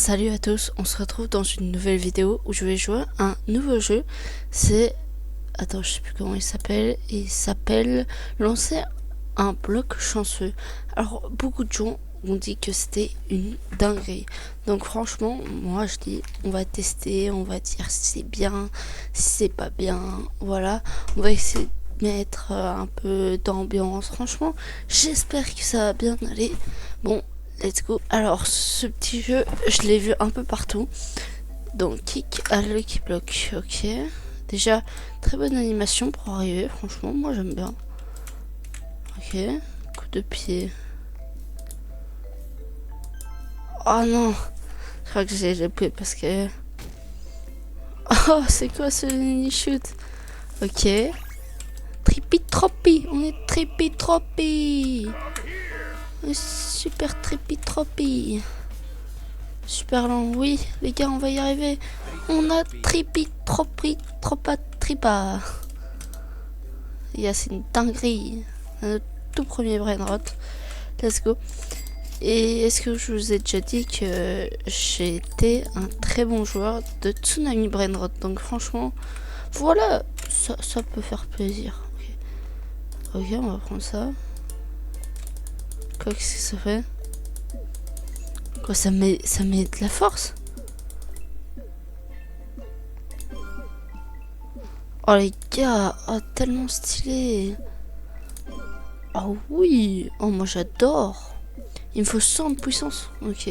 Salut à tous, on se retrouve dans une nouvelle vidéo où je vais jouer un nouveau jeu. C'est... Attends, je sais plus comment il s'appelle. Il s'appelle Lancer un bloc chanceux. Alors, beaucoup de gens ont dit que c'était une dinguerie. Donc franchement, moi je dis, on va tester, on va dire si c'est bien, si c'est pas bien. Voilà, on va essayer de mettre un peu d'ambiance. Franchement, j'espère que ça va bien aller. Bon, let's go. Alors, ce petit jeu, je l'ai vu un peu partout. Donc, kick à Lucky Block. Ok. Déjà, très bonne animation pour arriver. Franchement, moi j'aime bien. Ok. Coup de pied. Oh non. Je crois que j'ai loupé parce que... Oh, c'est quoi ce mini shoot? Ok. Trippy-troppy. On est trippy-troppy. Super trippy-troppy. Super lent, oui, les gars, on va y arriver. On a tripi, tropi, tropa, tripa. Les gars, c'est une dinguerie. Notre tout premier brainrot. Let's go. Et est-ce que je vous ai déjà dit que j'ai été un très bon joueur de Tsunami Brainrot? Donc franchement, voilà, ça peut faire plaisir. Ok, on va prendre ça. Quoi, qu'est-ce que ça fait? Quoi, ça met de la force? Oh les gars, oh, tellement stylé. Oh oui, oh moi j'adore. Il me faut 100 de puissance, ok.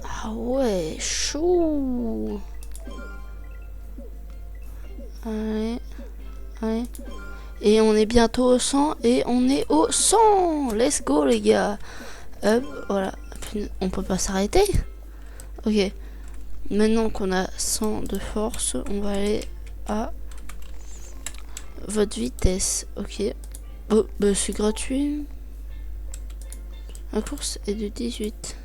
Ah ouais, chaud. Allez, allez. Et on est bientôt au 100 et on est au 100. Let's go les gars. Hop, voilà. On peut pas s'arrêter. Ok. Maintenant qu'on a 100 de force, on va aller à votre vitesse. Ok. Oh, bah c'est gratuit. La course est de 18.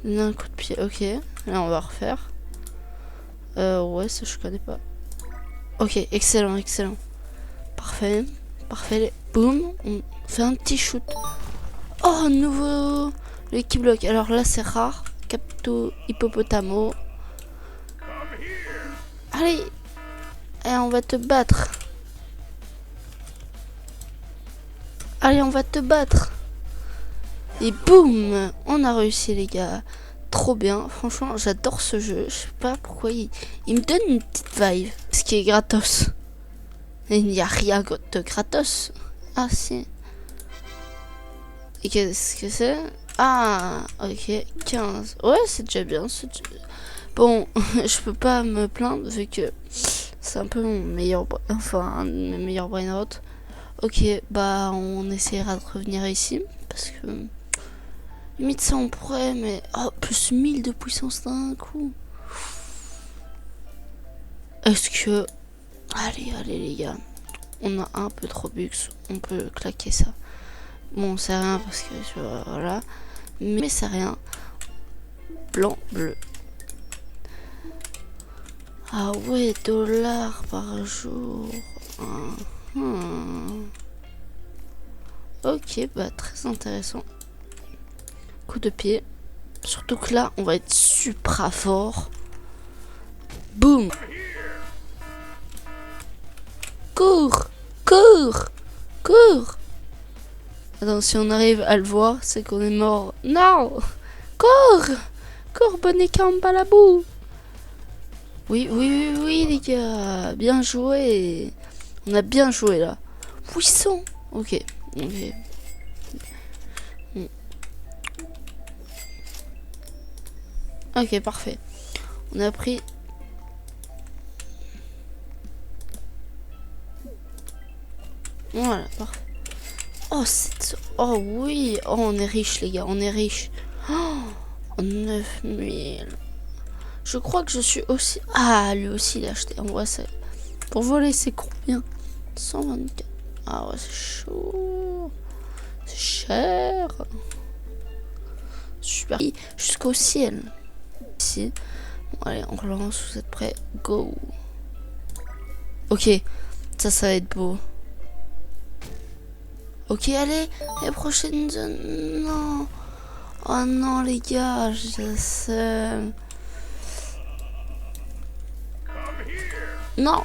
Donner un coup de pied. Ok. Là, on va refaire. Ouais, ça je connais pas. Ok, excellent, excellent. Parfait. Parfait. Boum. On fait un petit shoot. Oh, nouveau. Le key block. Alors là, c'est rare. Capto hippopotamo. Allez. Et on va te battre. Allez, on va te battre. Et boum, on a réussi les gars. Trop bien, franchement j'adore ce jeu. Je sais pas pourquoi il me donne une petite vibe. Ce qui est gratos. Et il n'y a rien de gratos. Ah si. Et qu'est-ce que c'est? Ah ok, 15. Ouais c'est déjà bien. Bon, je peux pas me plaindre vu que c'est un peu mon meilleur... Enfin, un de mes meilleurs brainrot. Ok, bah on essaiera de revenir ici. Parce que... Limite ça on pourrait, mais... Oh, plus 1000 de puissance d'un coup. Est-ce que... Allez, allez les gars. On a un peu trop bugs. On peut claquer ça. Bon, c'est rien parce que... Voilà. Mais c'est rien. Blanc, bleu. Ah ouais, dollars par jour. Ok, bah très intéressant. Coup de pied. Surtout que là, on va être supra fort. Boum. Cours. Cours. Cours. Attends, si on arrive à le voir, c'est qu'on est mort. Non. Cours. Cours, bonnet cambalabou. Oui, oui, oui, oui, les gars. Bien joué. On a bien joué, là. Puissant. Ok. Ok. Ok, parfait. On a pris... Voilà, parfait. Oh, oh oui. Oh, on est riche, les gars. On est riche. Oh, 9000. Je crois que je suis aussi... Ah, lui aussi, il a acheté. On voit ça. Pour voler, c'est combien? 124. Ah ouais, c'est chaud. C'est cher. Super. Jusqu'au ciel. Ici. Bon, allez, on relance. Vous êtes prêts? Go. Ok. Ça va être beau. Ok, allez, les prochaines zones. Non. Oh non, les gars, je sais. Non.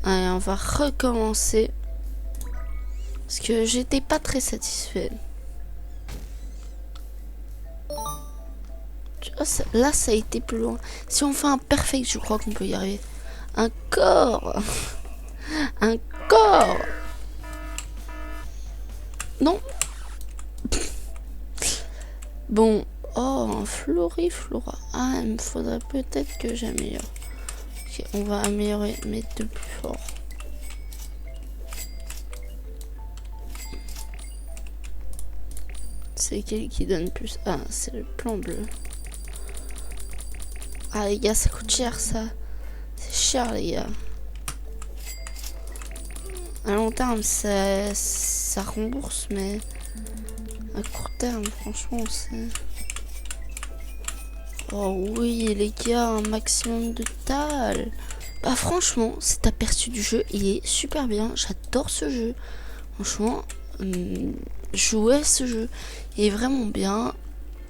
Allez, on va recommencer. Parce que j'étais pas très satisfait. Là, ça a été plus loin. Si on fait un perfect, je crois qu'on peut y arriver. Un corps. Un corps. Non. Bon. Oh, un Floriflora. Ah, il me faudrait peut-être que j'améliore. Ok, on va améliorer mes deux plus forts. C'est quel qui donne plus? Ah, c'est le plan bleu. Ah, les gars, ça coûte cher, ça. C'est cher, les gars. À long terme, ça rembourse, mais à court terme, franchement, c'est... Oh oui, les gars, un maximum de tal. Bah franchement, cet aperçu du jeu, il est super bien. J'adore ce jeu. Franchement, jouer à ce jeu, il est vraiment bien.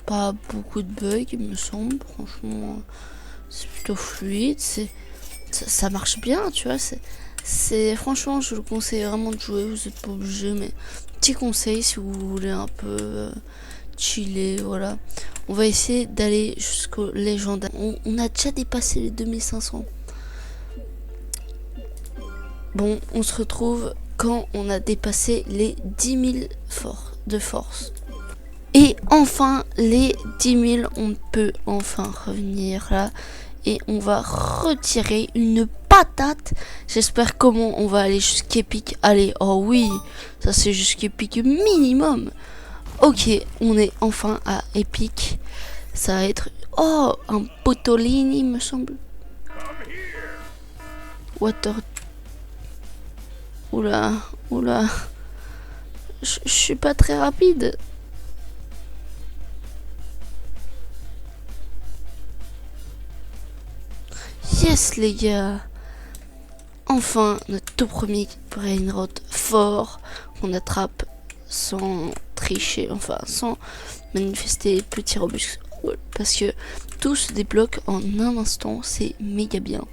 Pas beaucoup de bugs, il me semble. Franchement, c'est plutôt fluide. Ça marche bien, tu vois. Franchement, je vous conseille vraiment de jouer. Vous n'êtes pas obligé, mais petit conseil si vous voulez un peu chiller, voilà. On va essayer d'aller jusqu'au légendaire. On a déjà dépassé les 2500. Bon, on se retrouve quand on a dépassé les 10 000 de force. Et enfin, les 10 000, on peut enfin revenir là. Et on va retirer une patate. J'espère comment on va aller jusqu'épique. Allez, oh oui, ça c'est jusqu'épique minimum. Ok, on est enfin à épique. Ça va être... Oh, un Potolini, me semble. Water... Oula, oula. Je suis pas très rapide. Yes, les gars. Enfin, notre tout premier brainrot fort qu'on attrape sans tricher, enfin sans manifester petit robust. Parce que tout se débloque en un instant, c'est méga bien.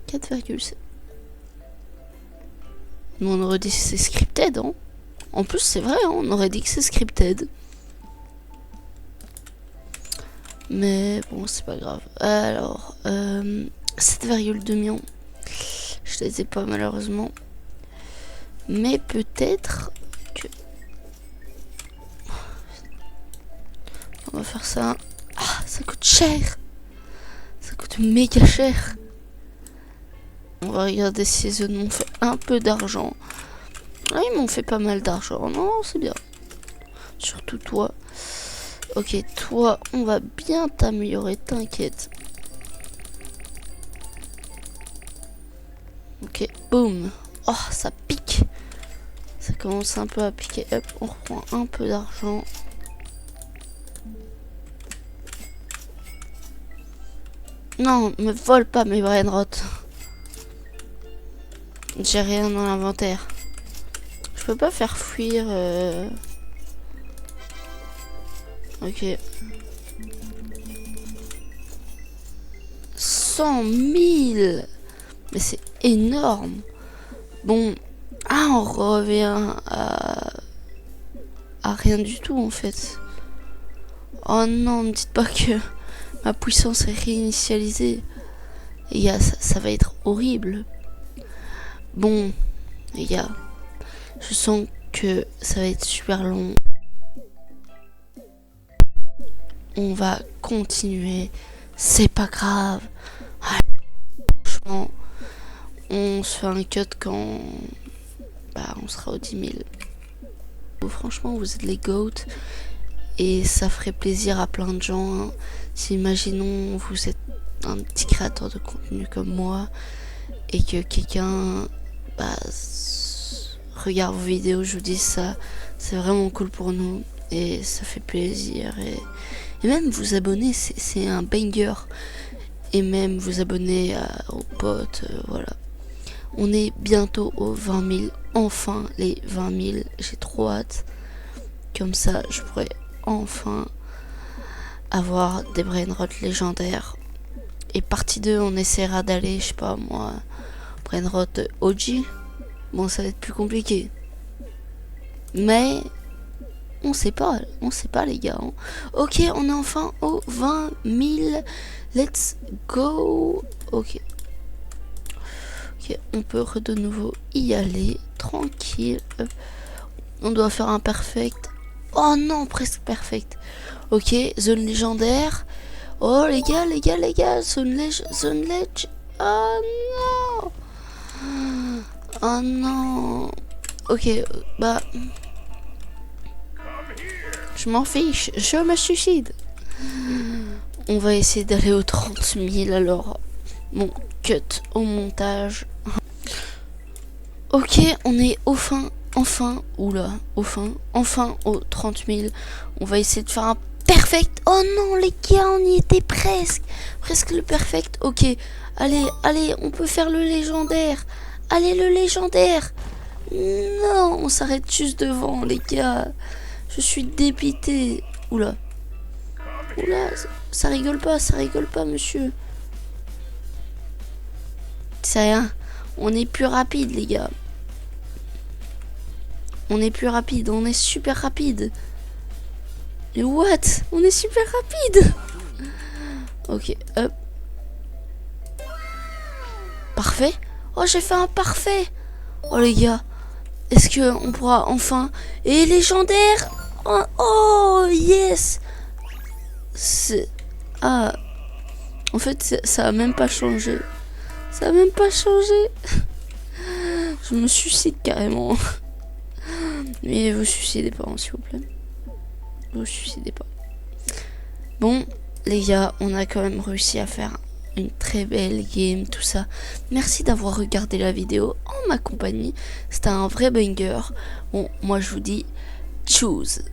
4,7. On aurait dit que c'est scripted, hein. En plus, c'est vrai, hein, on aurait dit que c'est scripted. Mais bon, c'est pas grave. Alors, 7,2 millions. Je les ai pas malheureusement. Mais peut-être que... On va faire ça. Ah, ça coûte cher. Ça coûte méga cher. On va regarder si les autres m'ont fait un peu d'argent. Ah, ils m'ont fait pas mal d'argent. Non, c'est bien. Surtout toi. Ok, toi, on va bien t'améliorer, t'inquiète. Ok, boum. Oh, ça pique. Ça commence un peu à piquer. Hop, on reprend un peu d'argent. Non, me vole pas mes brainrot. J'ai rien dans l'inventaire. Je peux pas faire fuir. Ok. 100 000. Mais c'est énorme. Bon. Ah, on revient à rien du tout en fait. Oh non, ne me dites pas que ma puissance est réinitialisée. Les gars, ça va être horrible. Bon, les gars, je sens que ça va être super long. On va continuer. C'est pas grave. Franchement, on se fait un cut quand on sera aux 10 000. Franchement, vous êtes les GOAT. Et ça ferait plaisir à plein de gens. Hein. Si imaginons vous êtes un petit créateur de contenu comme moi et que quelqu'un regarde vos vidéos, je vous dis ça, c'est vraiment cool pour nous et ça fait plaisir Et même vous abonner, c'est un banger. Et même vous abonner aux potes, voilà. On est bientôt aux 20 000. Enfin, les 20 000. J'ai trop hâte. Comme ça, je pourrais enfin avoir des brainrot légendaires. Et partie 2, on essaiera d'aller, je sais pas moi, brainrot OG. Bon, ça va être plus compliqué. Mais on sait pas les gars. Hein. Ok, on est enfin aux 20 000. Let's go. Ok, on peut de nouveau y aller tranquille. On doit faire un perfect. Oh non, presque perfect. Ok, zone légendaire. Oh les gars, zone ledge. Oh non. Oh non. Ok, bah je m'en fiche, je me suicide. On va essayer d'aller aux 30 000 alors. Bon, cut au montage. Ok, on est enfin aux 30 000. On va essayer de faire un perfect. Oh non les gars, on y était presque le perfect. Ok, allez, on peut faire le légendaire. Allez, le légendaire. Non, on s'arrête juste devant les gars. Je suis dépité. Oula, ça rigole pas monsieur. C'est rien, on est plus rapide les gars. On est super rapide. Mais what? On est super rapide. Ok, hop. Parfait. Oh, j'ai fait un parfait. Oh les gars, est-ce que on pourra enfin... Et légendaire. Oh yes. Ah, en fait ça a même pas changé. Je me suicide carrément. Mais vous suicidez pas, hein, s'il vous plaît. Vous suicidez pas. Bon, les gars, on a quand même réussi à faire une très belle game, tout ça. Merci d'avoir regardé la vidéo en ma compagnie. C'était un vrai banger. Bon, moi je vous dis, choose.